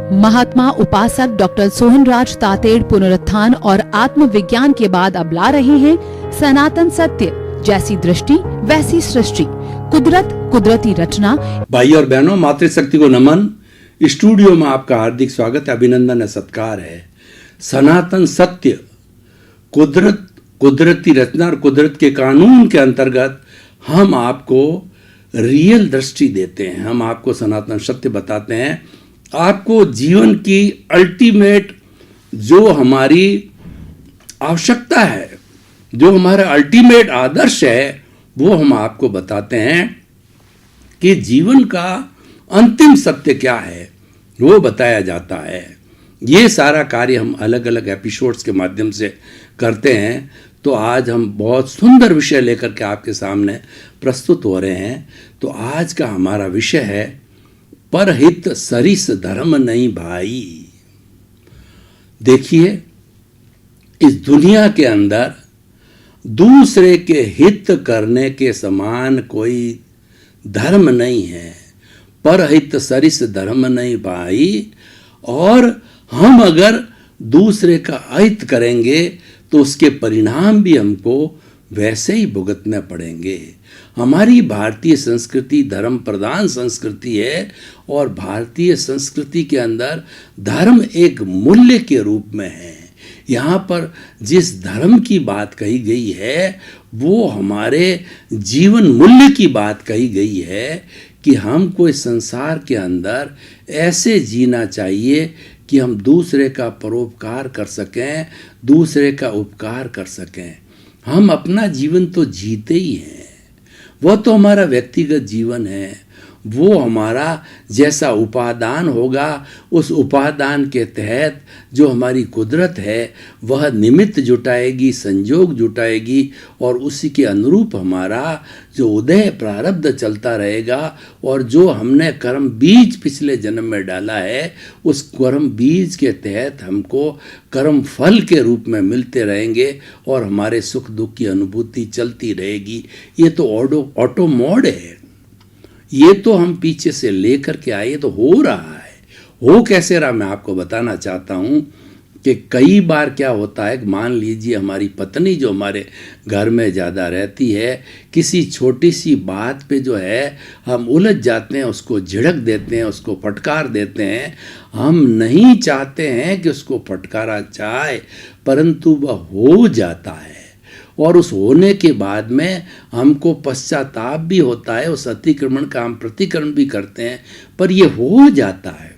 महात्मा उपासक डॉक्टर सोहनराज तातेड़ पुनरुत्थान और आत्मविज्ञान के बाद अब ला रहे हैं सनातन सत्य, जैसी दृष्टि वैसी सृष्टि, कुदरत कुदरती रचना। भाई और बहनों, मातृशक्ति को नमन। स्टूडियो में आपका हार्दिक स्वागत है, अभिनंदन है, सत्कार है। सनातन सत्य, कुदरत कुदरती रचना और कुदरत के कानून के अंतर्गत हम आपको रियल दृष्टि देते हैं। हम आपको सनातन सत्य बताते हैं, आपको जीवन की अल्टीमेट जो हमारी आवश्यकता है, जो हमारा अल्टीमेट आदर्श है, वो हम आपको बताते हैं कि जीवन का अंतिम सत्य क्या है, वो बताया जाता है। ये सारा कार्य हम अलग अलग एपिसोड्स के माध्यम से करते हैं। तो आज हम बहुत सुंदर विषय लेकर के आपके सामने प्रस्तुत हो रहे हैं। तो आज का हमारा विषय है, परहित सरिस धर्म नहीं भाई। देखिए, इस दुनिया के अंदर दूसरे के हित करने के समान कोई धर्म नहीं है। परहित सरिस धर्म नहीं भाई। और हम अगर दूसरे का अहित करेंगे तो उसके परिणाम भी हमको वैसे ही भुगतने पड़ेंगे। हमारी भारतीय संस्कृति धर्म प्रधान संस्कृति है और भारतीय संस्कृति के अंदर धर्म एक मूल्य के रूप में है। यहाँ पर जिस धर्म की बात कही गई है वो हमारे जीवन मूल्य की बात कही गई है कि हमको इस संसार के अंदर ऐसे जीना चाहिए कि हम दूसरे का परोपकार कर सकें, दूसरे का उपकार कर सकें। हम अपना जीवन तो जीते ही हैं, वो तो हमारा व्यक्तिगत जीवन है। वो हमारा जैसा उपादान होगा, उस उपादान के तहत जो हमारी कुदरत है वह निमित्त जुटाएगी, संजोग जुटाएगी और उसी के अनुरूप हमारा जो उदय प्रारब्ध चलता रहेगा। और जो हमने कर्म बीज पिछले जन्म में डाला है, उस कर्म बीज के तहत हमको कर्म फल के रूप में मिलते रहेंगे और हमारे सुख दुख की अनुभूति चलती रहेगी। ये तो ऑटो मोड है। ये तो हम पीछे से लेकर के आए, तो हो रहा है। हो कैसे रहा, मैं आपको बताना चाहता हूँ कि कई बार क्या होता है, मान लीजिए हमारी पत्नी जो हमारे घर में ज़्यादा रहती है, किसी छोटी सी बात पे जो है हम उलझ जाते हैं, उसको झिड़क देते हैं, उसको फटकार देते हैं। हम नहीं चाहते हैं कि उसको फटकारा जाए, परंतु वह हो जाता है और उस होने के बाद में हमको पश्चाताप भी होता है। उस अतिक्रमण का हम प्रतिक्रमण भी करते हैं, पर ये हो जाता है।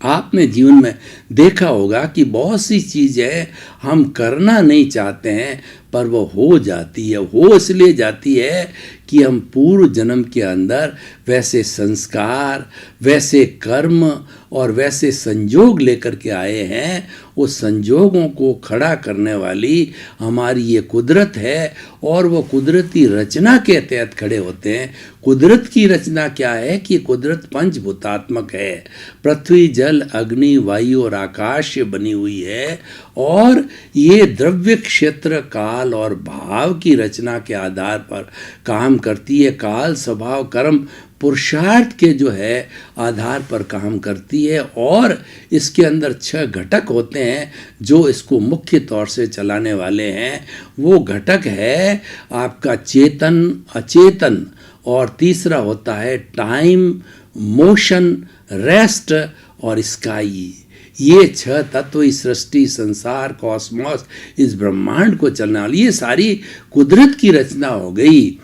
आपने जीवन में देखा होगा कि बहुत सी चीज़ें हम करना नहीं चाहते हैं पर वो हो जाती है। हो इसलिए जाती है कि हम पूर्व जन्म के अंदर वैसे संस्कार, वैसे कर्म और वैसे संजोग लेकर के आए हैं। उस संजोगों को खड़ा करने वाली हमारी ये कुदरत है और वो कुदरती रचना के तहत खड़े होते हैं। कुदरत की रचना क्या है कि कुदरत पंचभूतात्मक है। पृथ्वी, जल, अग्नि, वायु और आकाश से बनी हुई है और ये द्रव्य, क्षेत्र, काल और भाव की रचना के आधार पर काम करती है। काल, स्वभाव, कर्म, पुरुषार्थ के जो है आधार पर काम करती है और इसके अंदर 6 घटक होते हैं जो इसको मुख्य तौर से चलाने वाले हैं। वो घटक है आपका चेतन, अचेतन और तीसरा होता है टाइम, मोशन, रेस्ट और स्काई। ये 6 तत्व इस सृष्टि, संसार, कॉस्मोस, इस ब्रह्मांड को चलने वाली ये सारी कुदरत की रचना हो गई।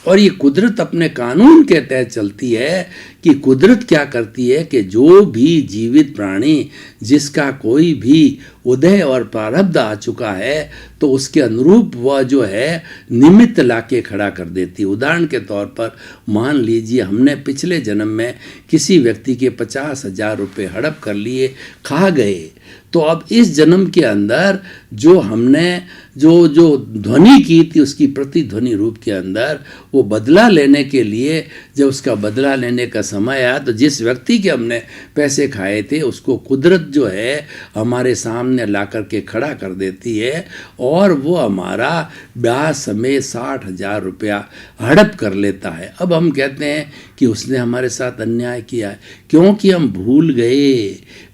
और ये कुदरत अपने कानून के तहत चलती है कि कुदरत क्या करती है कि जो भी जीवित प्राणी जिसका कोई भी उदय और प्रारब्ध आ चुका है तो उसके अनुरूप वह जो है निमित्त लाके खड़ा कर देती है। उदाहरण के तौर पर मान लीजिए हमने पिछले जन्म में किसी व्यक्ति के 50,000 रुपये हड़प कर लिए, खा गए, तो अब इस जन्म के अंदर जो हमने जो ध्वनि की थी उसकी प्रतिध्वनि रूप के अंदर वो बदला लेने के लिए जब उसका बदला लेने का समय आया तो जिस व्यक्ति के हमने पैसे खाए थे उसको कुदरत जो है हमारे सामने ला करके खड़ा कर देती है और वो हमारा ब्याज समेत 60,000 रुपया हड़प कर लेता है। अब हम कहते हैं कि उसने हमारे साथ अन्याय किया है। क्योंकि हम भूल गए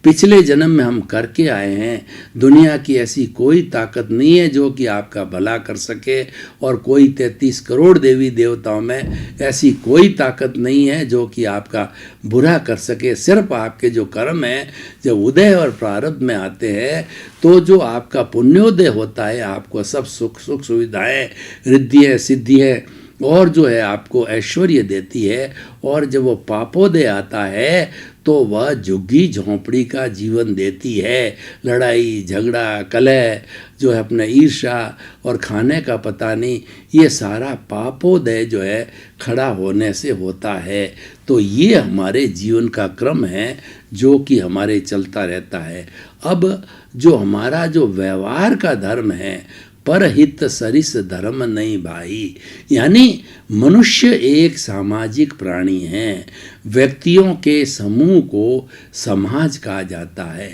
पिछले जन्म में हम करके आए हैं। दुनिया की ऐसी कोई ताकत नहीं है जो कि आपका भला कर सके, और कोई 33 करोड़ देवी देवताओं में ऐसी कोई ताकत नहीं है जो कि आपका बुरा कर सके। सिर्फ आपके जो कर्म हैं जब उदय और प्रारब्ध में आते हैं तो जो आपका पुण्योदय होता है, आपको सब सुख सुविधाएं, रिद्धि है, सिद्धि है और जो है आपको ऐश्वर्य देती है। और जब वो पापोदय आता है तो वह झुग्गी झोंपड़ी का जीवन देती है। लड़ाई झगड़ा कलह जो है, अपने ईर्ष्या और खाने का पता नहीं, ये सारा पापोदय जो है खड़ा होने से होता है। तो ये हमारे जीवन का क्रम है जो कि हमारे चलता रहता है। अब जो हमारा जो व्यवहार का धर्म है, परहित सरिस धर्म नहीं भाई, यानी मनुष्य एक सामाजिक प्राणी है। व्यक्तियों के समूह को समाज कहा जाता है।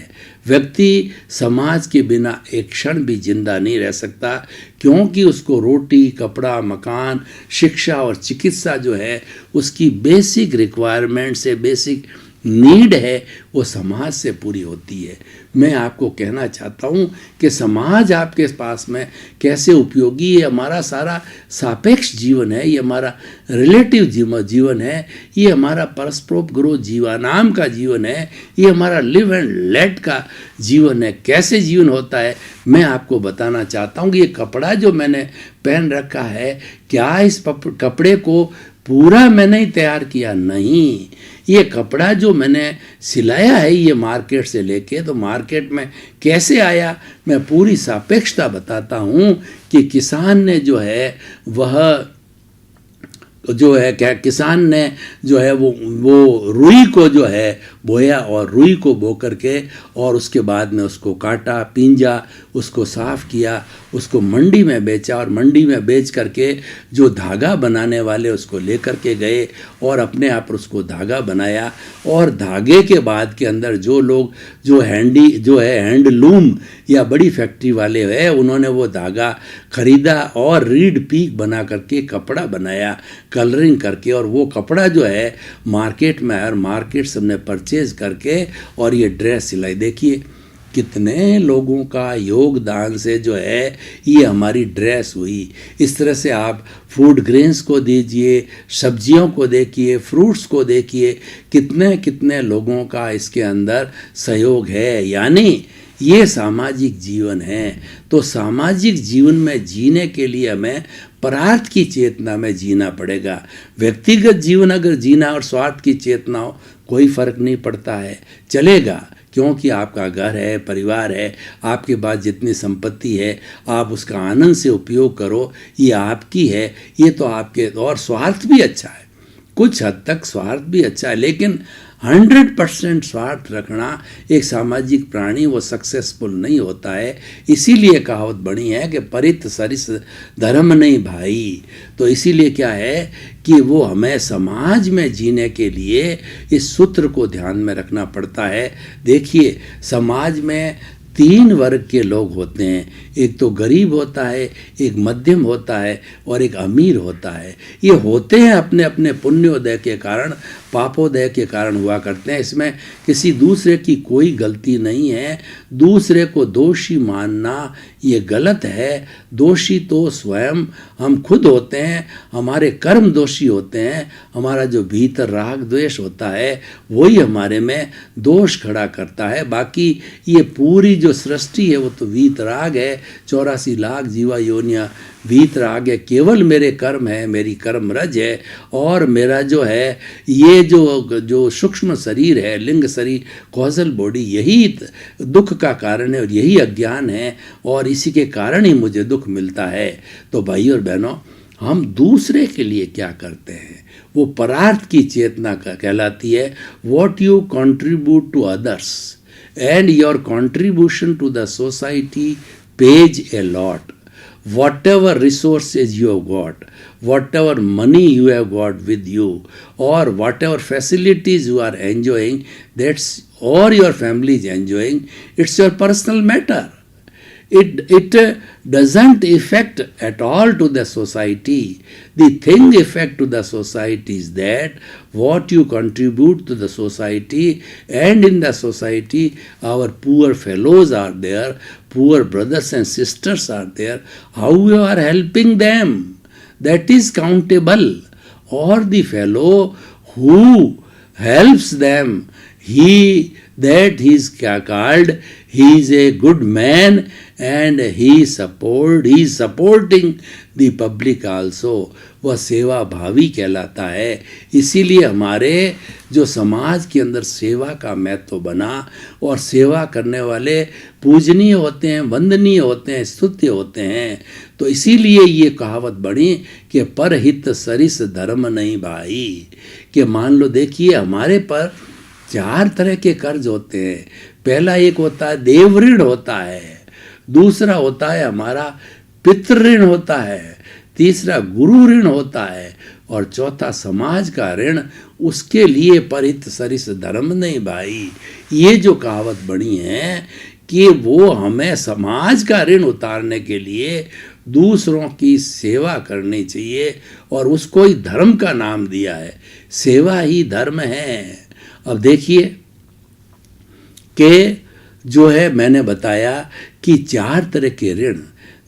व्यक्ति समाज के बिना एक क्षण भी जिंदा नहीं रह सकता, क्योंकि उसको रोटी, कपड़ा, मकान, शिक्षा और चिकित्सा जो है उसकी बेसिक रिक्वायरमेंट से, बेसिक नीड है, वो समाज से पूरी होती है। मैं आपको कहना चाहता हूँ कि समाज आपके पास में कैसे उपयोगी है। हमारा सारा सापेक्ष जीवन है, ये हमारा रिलेटिव जीवन है, ये हमारा परस्पोपग्रो जीवानाम का जीवन है, ये हमारा लिव एंड लेट का जीवन है। कैसे जीवन होता है मैं आपको बताना चाहता हूँ कि ये कपड़ा जो मैंने पहन रखा है, क्या इस कपड़े को पूरा मैंने ही तैयार किया? नहीं, ये कपड़ा जो मैंने सिलाया है ये मार्केट से लेके, तो मार्केट में कैसे आया मैं पूरी सापेक्षता बताता हूँ कि किसान ने जो है वह जो है क्या, किसान ने जो है वो रुई को जो है बोया और रुई को बो करके और उसके बाद में उसको काटा, पींजा, उसको साफ किया, उसको मंडी में बेचा और मंडी में बेच करके जो धागा बनाने वाले उसको लेकर के गए और अपने आप उसको धागा बनाया। और धागे के बाद के अंदर जो लोग जो हैंडलूम या बड़ी फैक्ट्री वाले हैं, उन्होंने वो धागा खरीदा और रीड पीक बना करके कपड़ा बनाया, कलरिंग करके, और वो कपड़ा जो है मार्केट में आया और मार्केट से हमने परचेज करके और ये ड्रेस सिलाई। देखिए कितने लोगों का योगदान से जो है ये हमारी ड्रेस हुई। इस तरह से आप फूड ग्रेन्स को दीजिए, सब्जियों को देखिए, फ्रूट्स को देखिए, कितने कितने लोगों का इसके अंदर सहयोग है। यानी ये सामाजिक जीवन है। तो सामाजिक जीवन में जीने के लिए हमें परार्थ की चेतना में जीना पड़ेगा। व्यक्तिगत जीवन अगर जीना और स्वार्थ की चेतना हो, कोई फर्क नहीं पड़ता है, चलेगा, क्योंकि आपका घर है, परिवार है, आपके पास जितनी संपत्ति है आप उसका आनंद से उपयोग करो, ये आपकी है, ये तो आपके। और स्वार्थ भी अच्छा है, कुछ हद तक स्वार्थ भी अच्छा है, लेकिन 100% स्वार्थ रखना एक सामाजिक प्राणी वो सक्सेसफुल नहीं होता है। इसीलिए कहावत बनी है कि परित सरिस धर्म नहीं भाई। तो इसीलिए क्या है कि वो हमें समाज में जीने के लिए इस सूत्र को ध्यान में रखना पड़ता है। देखिए समाज में 3 वर्ग के लोग होते हैं, एक तो गरीब होता है, एक मध्यम होता है और एक अमीर होता है। ये होते हैं अपने अपने पुण्योदय के कारण, पापोदय के कारण हुआ करते हैं। इसमें किसी दूसरे की कोई गलती नहीं है। दूसरे को दोषी मानना ये गलत है। दोषी तो स्वयं हम खुद होते हैं, हमारे कर्म दोषी होते हैं। हमारा जो भीतर राग द्वेष होता है वही हमारे में दोष खड़ा करता है। बाकी ये पूरी जो सृष्टि है वो तो वीतराग है, 84 लाख जीवा योनिया वीतराग है। केवल मेरे कर्म है, मेरी कर्म रज है, और मेरा जो है ये जो सूक्ष्म शरीर है, लिंग शरीर, कॉजल बॉडी, यही दुख का कारण है और यही अज्ञान है, और इसी के कारण ही मुझे दुख मिलता है। तो भाई और बहनों, हम दूसरे के लिए क्या करते हैं वो परार्थ की चेतना का कहलाती है। What you contribute to others and your contribution to the society pays a lot. Whatever resources you have got, whatever money you have got with you, or whatever facilities you are enjoying, that's or your family is enjoying, it's your personal matter. it doesn't affect at all to the society. The thing effect to the society is that what you contribute to the society, and in the society our poor fellows are there, poor brothers and sisters are there, how you are helping them, that is countable. Or the fellow who helps them, he is called, he is a good man, and he is supporting the public also, वह सेवा भावी कहलाता है। इसीलिए हमारे जो समाज के अंदर सेवा का महत्व बना, और सेवा करने वाले पूजनीय होते हैं, वंदनीय होते हैं, स्तुत्य होते हैं। तो इसीलिए ये कहावत बनी कि परहित सरिस धर्म नहीं भाई, कि मान लो देखिए हमारे पर 4 तरह के कर्ज होते हैं। पहला एक होता है देव ऋण होता है, दूसरा होता है हमारा पितृ ऋण होता है, तीसरा गुरु ऋण होता है, और चौथा समाज का ऋण। उसके लिए परहित सरिस धर्म नहीं भाई, ये जो कहावत बनी है कि वो हमें समाज का ऋण उतारने के लिए दूसरों की सेवा करनी चाहिए, और उसको ही धर्म का नाम दिया है। सेवा ही धर्म है। अब देखिए कि जो है मैंने बताया कि 4 तरह के ऋण,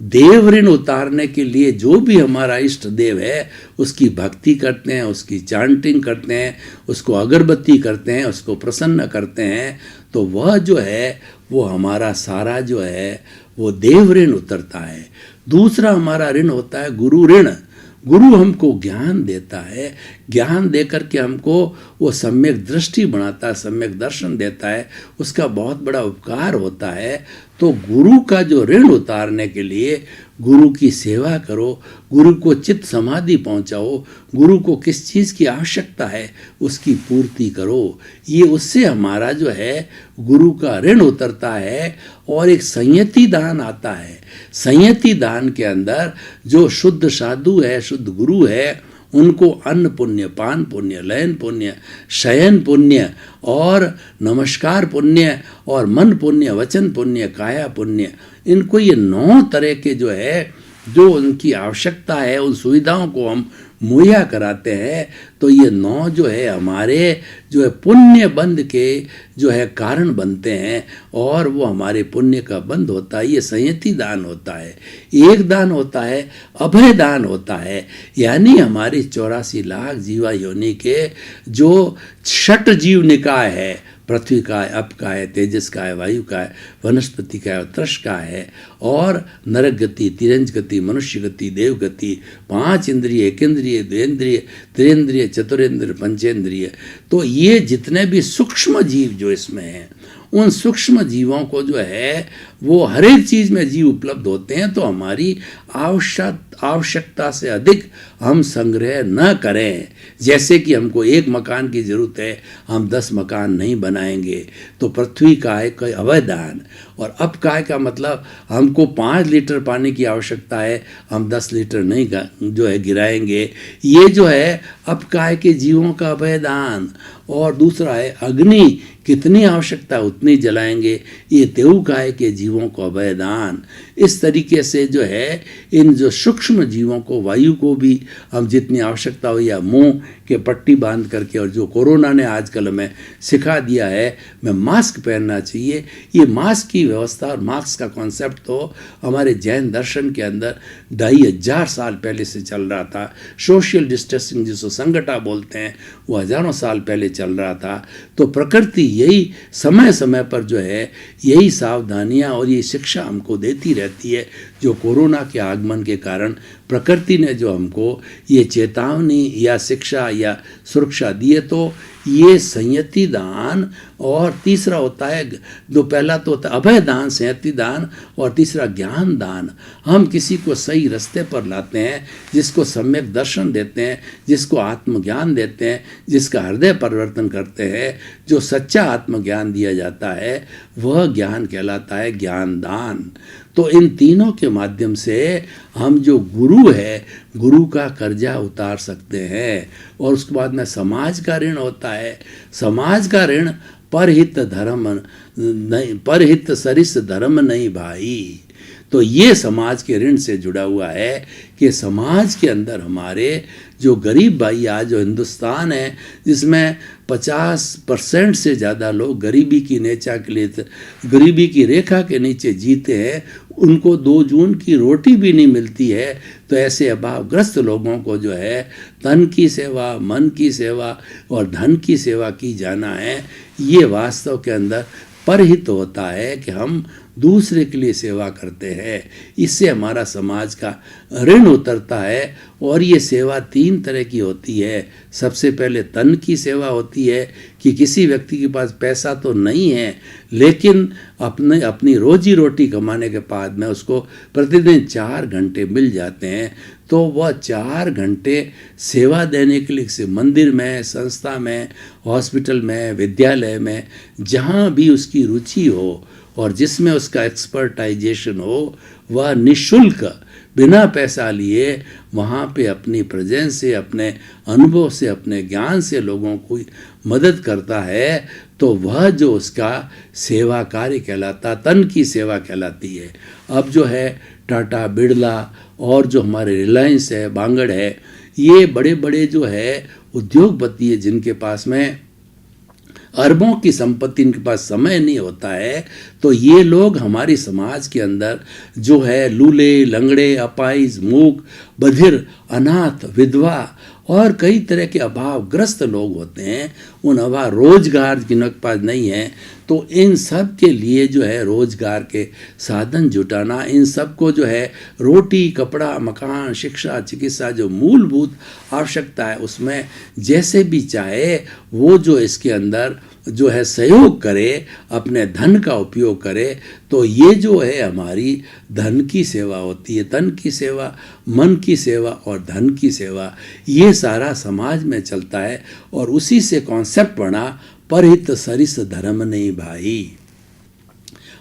देव ऋण उतारने के लिए जो भी हमारा इष्ट देव है उसकी भक्ति करते हैं, उसकी चांटिंग करते हैं, उसको अगरबत्ती करते हैं, उसको प्रसन्न करते हैं, तो वह जो है वो हमारा सारा जो है वो देव ऋण उतरता है। दूसरा हमारा ऋण होता है गुरु ऋण। गुरु हमको ज्ञान देता है, ज्ञान देकर के हमको वो सम्यक दृष्टि बनाता है, सम्यक दर्शन देता है, उसका बहुत बड़ा उपकार होता है। तो गुरु का जो ऋण उतारने के लिए गुरु की सेवा करो, गुरु को चित्त समाधि पहुंचाओ, गुरु को किस चीज़ की आवश्यकता है उसकी पूर्ति करो। ये उससे हमारा जो है गुरु का ऋण उतरता है। और एक संयति दान आता है। संयति दान के अंदर जो शुद्ध साधु है, शुद्ध गुरु है, उनको अन्न पुण्य, पान पुण्य, लयन पुण्य, शयन पुण्य और नमस्कार पुण्य और मन पुण्य, वचन पुण्य, काया पुण्य, इनको ये 9 तरह के जो है जो उनकी आवश्यकता है उन सुविधाओं को हम मुहैया कराते हैं। तो ये 9 जो है हमारे जो है पुण्य बंध के जो है कारण बनते हैं, और वो हमारे पुण्य का बंध होता है। ये संयति दान होता है। एक दान होता है अभय दान होता है, यानी हमारी 84 लाख जीवा योनि के जो 6 जीव निकाय है, पृथ्वी का है, अप का है, तेजस का है, वायु का है, वनस्पति का है और त्रश का है, और नरक गति, तिरंज गति, मनुष्य गति, देव गति, 5 इंद्रिय, 1 इंद्रिय, 2 इंद्रिय, त्रिंद्रिय, चतुरेंद्रिय, पंचेंद्रिय। तो ये जितने भी सूक्ष्म जीव जो इसमें हैं, उन सूक्ष्म जीवों को जो है वो हर एक चीज़ में जीव उपलब्ध होते हैं। तो हमारी आवश्यकता से अधिक हम संग्रह न करें। जैसे कि हमको 1 मकान की ज़रूरत है, हम 10 मकान नहीं बनाएंगे। तो पृथ्वी का है कोई अवयदान, और अप काय का मतलब हमको 5 लीटर पानी की आवश्यकता है, हम 10 लीटर नहीं जो है गिराएंगे। ये जो है अप काय के जीवों का अभयदान। और दूसरा है अग्नि, कितनी आवश्यकता उतनी जलाएंगे, ये तेऊ काय के जीवों को अभयदान। इस तरीके से जो है इन जो सूक्ष्म जीवों को, वायु को भी हम जितनी आवश्यकता हो, या मुंह के पट्टी बांध करके, और जो कोरोना ने आजकल हमें सिखा दिया है मैं मास्क पहनना चाहिए, ये मास्क की व्यवस्था और मास्क का कॉन्सेप्ट तो हमारे जैन दर्शन के अंदर 2500 साल पहले से चल रहा था। सोशल डिस्टेंसिंग जिसको संगठा बोलते हैं, वो हजारों साल पहले चल रहा था। तो प्रकृति यही समय समय पर जो है यही सावधानियां और ये शिक्षा हमको देती रहती है। जो कोरोना के आगमन के कारण प्रकृति ने जो हमको ये चेतावनी या शिक्षा या सुरक्षा दी है, तो ये संयति दान, और तीसरा होता है, जो पहला तो होता है अभय दान, संयति दान, और तीसरा ज्ञान दान। हम किसी को सही रास्ते पर लाते हैं, जिसको सम्यक दर्शन देते हैं, जिसको आत्मज्ञान देते हैं, जिसका हृदय परिवर्तन करते हैं, जो सच्चा आत्मज्ञान दिया जाता है, वह ज्ञान कहलाता है ज्ञान दान। तो इन तीनों के माध्यम से हम जो गुरु है, गुरु का कर्जा उतार सकते हैं। और उसके बाद में समाज का ऋण होता है। समाज का ऋण परहित धर्म नहीं, परहित सरिस धर्म नहीं भाई। तो ये समाज के ऋण से जुड़ा हुआ है कि समाज के अंदर हमारे जो गरीब भाई आज जो हिंदुस्तान है जिसमें 50% से ज़्यादा लोग गरीबी की नेचा के लिए गरीबी की रेखा के नीचे जीते हैं, उनको 2 जून की रोटी भी नहीं मिलती है। तो ऐसे अभावग्रस्त लोगों को जो है तन की सेवा, मन की सेवा और धन की सेवा की जाना है। ये वास्तव के अंदर परहित होता है कि हम दूसरे के लिए सेवा करते हैं। इससे हमारा समाज का ऋण उतरता है। और ये सेवा 3 तरह की होती है। सबसे पहले तन की सेवा होती है कि किसी व्यक्ति के पास पैसा तो नहीं है लेकिन अपनी रोजी रोटी कमाने के बाद में उसको प्रतिदिन 4 घंटे मिल जाते हैं, तो वह 4 घंटे सेवा देने के लिए किसी मंदिर में, संस्था में, हॉस्पिटल में, विद्यालय में, जहाँ भी उसकी रुचि हो और जिसमें उसका एक्सपर्टाइजेशन हो, वह निःशुल्क बिना पैसा लिए वहाँ पे अपनी प्रेजेंस से, अपने अनुभव से, अपने ज्ञान से लोगों को मदद करता है। तो वह जो उसका सेवा कार्य कहलाता, तन की सेवा कहलाती है। अब जो है टाटा, बिरला और जो हमारे रिलायंस है, बांगड़ है, ये बड़े बड़े जो है उद्योगपति है जिनके पास में अरबों की संपत्ति, इनके पास समय नहीं होता है। तो ये लोग हमारी समाज के अंदर जो है लूले, लंगड़े, अपाहिज, मूक, बधिर, अनाथ, विधवा और कई तरह के अभावग्रस्त लोग होते हैं। उन रोजगार जिनके पास नहीं है, तो इन सब के लिए जो है रोजगार के साधन जुटाना, इन सब को जो है रोटी, कपड़ा, मकान, शिक्षा, चिकित्सा जो मूलभूत आवश्यकता है उसमें जैसे भी चाहे वो जो इसके अंदर जो है सहयोग करे, अपने धन का उपयोग करे। तो ये जो है हमारी धन की सेवा होती है, तन की सेवा, मन की सेवा और धन की सेवा, ये सारा समाज में चलता है। और उसी से कॉन्सेप्ट बना परहित सरिस धर्म नहीं भाई।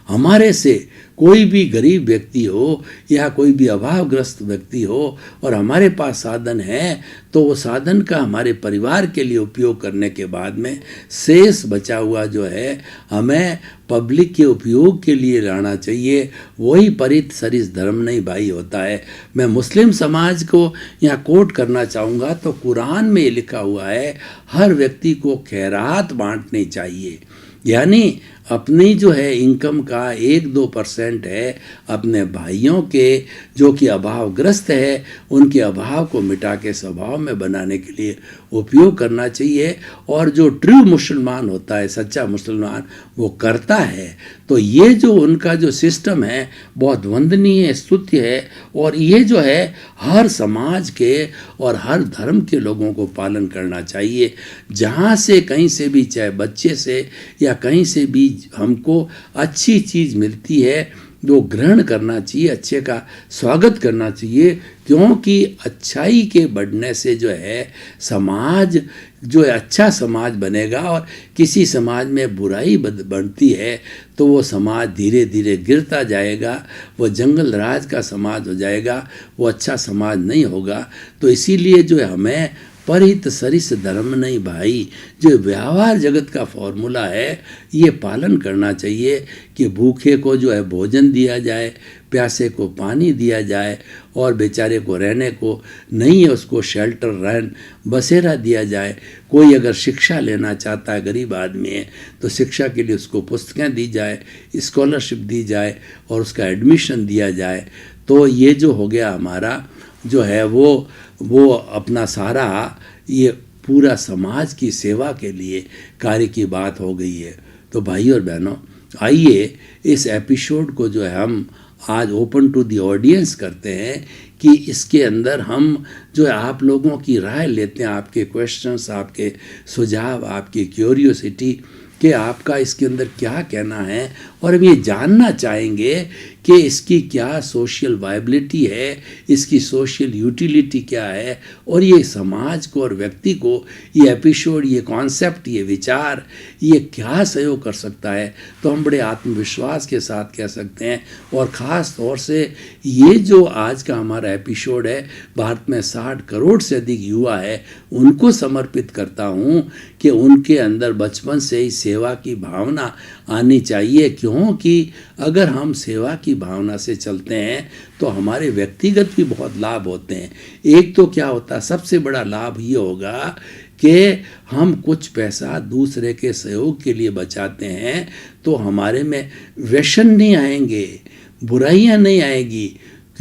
हमारे से कोई भी गरीब व्यक्ति हो या कोई भी अभावग्रस्त व्यक्ति हो और हमारे पास साधन है, तो वो साधन का हमारे परिवार के लिए उपयोग करने के बाद में शेष बचा हुआ जो है हमें पब्लिक के उपयोग के लिए लाना चाहिए। वही परित सरिस धर्म नहीं भाई होता है। मैं मुस्लिम समाज को यहाँ कोट करना चाहूँगा, तो कुरान में लिखा हुआ है हर व्यक्ति को खैरात बांटनी चाहिए। यानी अपनी जो है इनकम का 1-2% है अपने भाइयों के जो कि अभावग्रस्त है, उनके अभाव को मिटा के स्वभाव में बनाने के लिए उपयोग करना चाहिए। और जो ट्रू मुसलमान होता है, सच्चा मुसलमान, वो करता है। तो ये जो उनका जो सिस्टम है बहुत वंदनीय, स्तुत्य है। और ये जो है हर समाज के और हर धर्म के लोगों को पालन करना चाहिए। जहाँ से कहीं से भी, चाहे बच्चे से या कहीं से भी हमको अच्छी चीज़ मिलती है, जो ग्रहण करना चाहिए, अच्छे का स्वागत करना चाहिए। क्योंकि अच्छाई के बढ़ने से जो है समाज जो है अच्छा समाज बनेगा। और किसी समाज में बुराई बढ़ती है तो वो समाज धीरे धीरे गिरता जाएगा, वो जंगल राज का समाज हो जाएगा, वो अच्छा समाज नहीं होगा। तो इसीलिए जो है हमें परित सरिस धर्म नहीं भाई, जो व्यवहार जगत का फॉर्मूला है, ये पालन करना चाहिए कि भूखे को जो है भोजन दिया जाए, प्यासे को पानी दिया जाए और बेचारे को रहने को नहीं है उसको शेल्टर, रहन बसेरा दिया जाए। कोई अगर शिक्षा लेना चाहता है, गरीब आदमी है, तो शिक्षा के लिए उसको पुस्तकें दी जाए, स्कॉलरशिप दी जाए और उसका एडमिशन दिया जाए। तो ये जो हो गया हमारा जो है वो अपना सारा ये पूरा समाज की सेवा के लिए कार्य की बात हो गई है। तो भाई और बहनों, आइए इस एपिसोड को जो है हम आज ओपन टू दी ऑडियंस करते हैं कि इसके अंदर हम जो है आप लोगों की राय लेते हैं, आपके क्वेश्चंस, आपके सुझाव, आपकी क्यूरियोसिटी कि आपका इसके अंदर क्या कहना है। और हम ये जानना चाहेंगे कि इसकी क्या सोशल वायबिलिटी है, इसकी सोशल यूटिलिटी क्या है, और ये समाज को और व्यक्ति को ये एपिसोड, ये कॉन्सेप्ट, ये विचार, ये क्या सहयोग कर सकता है। तो हम बड़े आत्मविश्वास के साथ कह सकते हैं। और ख़ास तौर से ये जो आज का हमारा एपिसोड है, भारत में 60 करोड़ से अधिक युवा है, उनको समर्पित करता हूँ कि उनके अंदर बचपन से ही सेवा की भावना आनी चाहिए। क्योंकि अगर हम सेवा की भावना से चलते हैं तो हमारे व्यक्तिगत भी बहुत लाभ होते हैं। एक तो क्या होता है, सबसे बड़ा लाभ ये होगा कि हम कुछ पैसा दूसरे के सहयोग के लिए बचाते हैं तो हमारे में व्यसन नहीं आएंगे, बुराइयां नहीं आएगी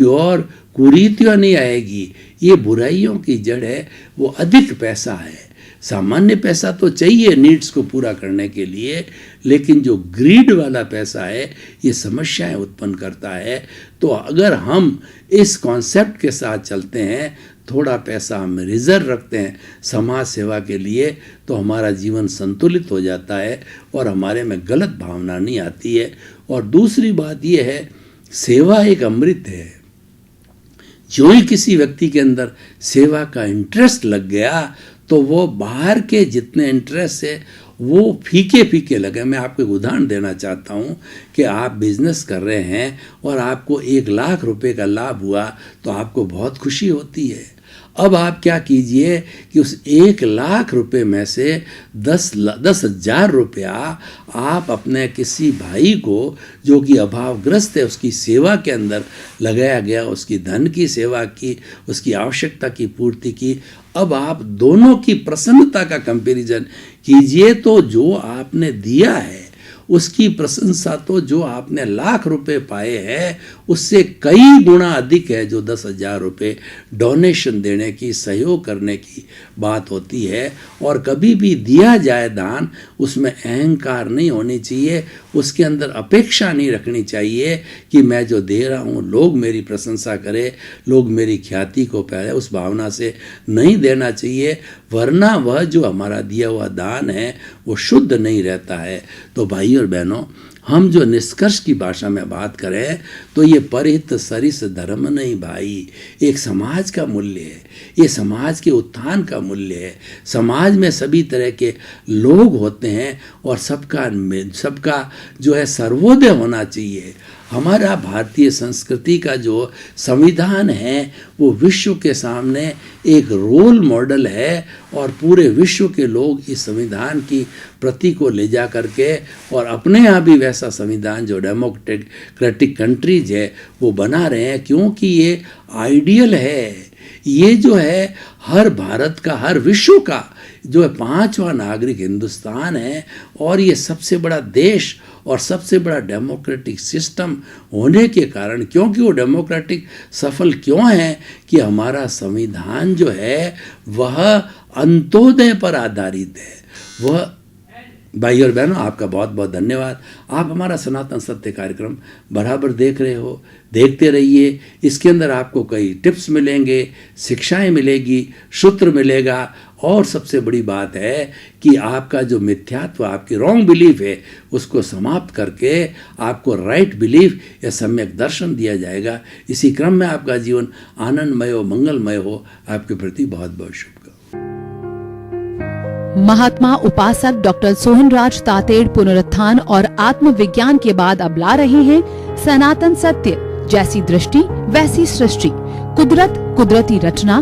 और कुरीतियाँ नहीं आएगी। ये बुराइयों की जड़ है वो अधिक पैसा है। सामान्य पैसा तो चाहिए नीड्स को पूरा करने के लिए, लेकिन जो ग्रीड वाला पैसा है ये समस्याएं उत्पन्न करता है। तो अगर हम इस कॉन्सेप्ट के साथ चलते हैं, थोड़ा पैसा हम रिजर्व रखते हैं समाज सेवा के लिए, तो हमारा जीवन संतुलित हो जाता है और हमारे में गलत भावना नहीं आती है। और दूसरी बात यह है, सेवा एक अमृत है। जो ही किसी व्यक्ति के अंदर सेवा का इंटरेस्ट लग गया तो वो बाहर के जितने इंटरेस्ट है वो फीके फीके लगे। मैं आपको एक उदाहरण देना चाहता हूँ कि आप बिजनेस कर रहे हैं और आपको 1 लाख रुपए का लाभ हुआ तो आपको बहुत खुशी होती है। अब आप क्या कीजिए कि उस 1 लाख रुपए में से 10,000 रुपया आप अपने किसी भाई को जो कि अभावग्रस्त है उसकी सेवा के अंदर लगाया गया, उसकी धन की सेवा की, उसकी आवश्यकता की पूर्ति की। अब आप दोनों की प्रसन्नता का कंपैरिजन कीजिए तो जो आपने दिया है उसकी प्रशंसा तो जो आपने लाख रुपए पाए हैं उससे कई गुना अधिक है जो 10,000 रुपये डोनेशन देने की, सहयोग करने की बात होती है। और कभी भी दिया जाए दान, उसमें अहंकार नहीं होनी चाहिए, उसके अंदर अपेक्षा नहीं रखनी चाहिए कि मैं जो दे रहा हूँ लोग मेरी प्रशंसा करें, लोग मेरी ख्याति को पहले, उस भावना से नहीं देना चाहिए, वरना वह जो हमारा दिया हुआ दान है वो शुद्ध नहीं रहता है। तो भाई और बहनों, हम जो निष्कर्ष की भाषा में बात करें तो ये परहित सरिस धर्म नहीं भाई, एक समाज का मूल्य है, ये समाज के उत्थान का मूल्य है। समाज में सभी तरह के लोग होते हैं और सबका जो है सर्वोदय होना चाहिए। हमारा भारतीय संस्कृति का जो संविधान है वो विश्व के सामने एक रोल मॉडल है और पूरे विश्व के लोग इस संविधान की प्रति को ले जा करके और अपने यहाँ भी वैसा संविधान जो डेमोक्रेटिक कंट्रीज है वो बना रहे हैं, क्योंकि ये आइडियल है। ये जो है हर भारत का, हर विश्व का जो है 5वां नागरिक हिंदुस्तान है और ये सबसे बड़ा देश और सबसे बड़ा डेमोक्रेटिक सिस्टम होने के कारण, क्योंकि वो डेमोक्रेटिक सफल क्यों है कि हमारा संविधान जो है वह अंत्योदय पर आधारित है। वह भाई और बहनों, आपका बहुत बहुत धन्यवाद। आप हमारा सनातन सत्य कार्यक्रम बराबर देख रहे हो, देखते रहिए। इसके अंदर आपको कई टिप्स मिलेंगे, शिक्षाएं मिलेगी, सूत्र मिलेगा और सबसे बड़ी बात है कि आपका जो मिथ्यात्व, आपकी रॉन्ग बिलीफ है उसको समाप्त करके आपको राइट बिलीफ या सम्यक दर्शन दिया जाएगा। इसी क्रम में आपका जीवन आनंदमय हो, मंगलमय हो। आपके प्रति बहुत बहुत शुभकामनाएं। महात्मा उपासक डॉक्टर सोहनराज तातेड़ पुनरुत्थान और आत्मविज्ञान के बाद अब ला रहे हैं सनातन सत्य, जैसी दृष्टि वैसी सृष्टि, कुदरत कुदरती रचना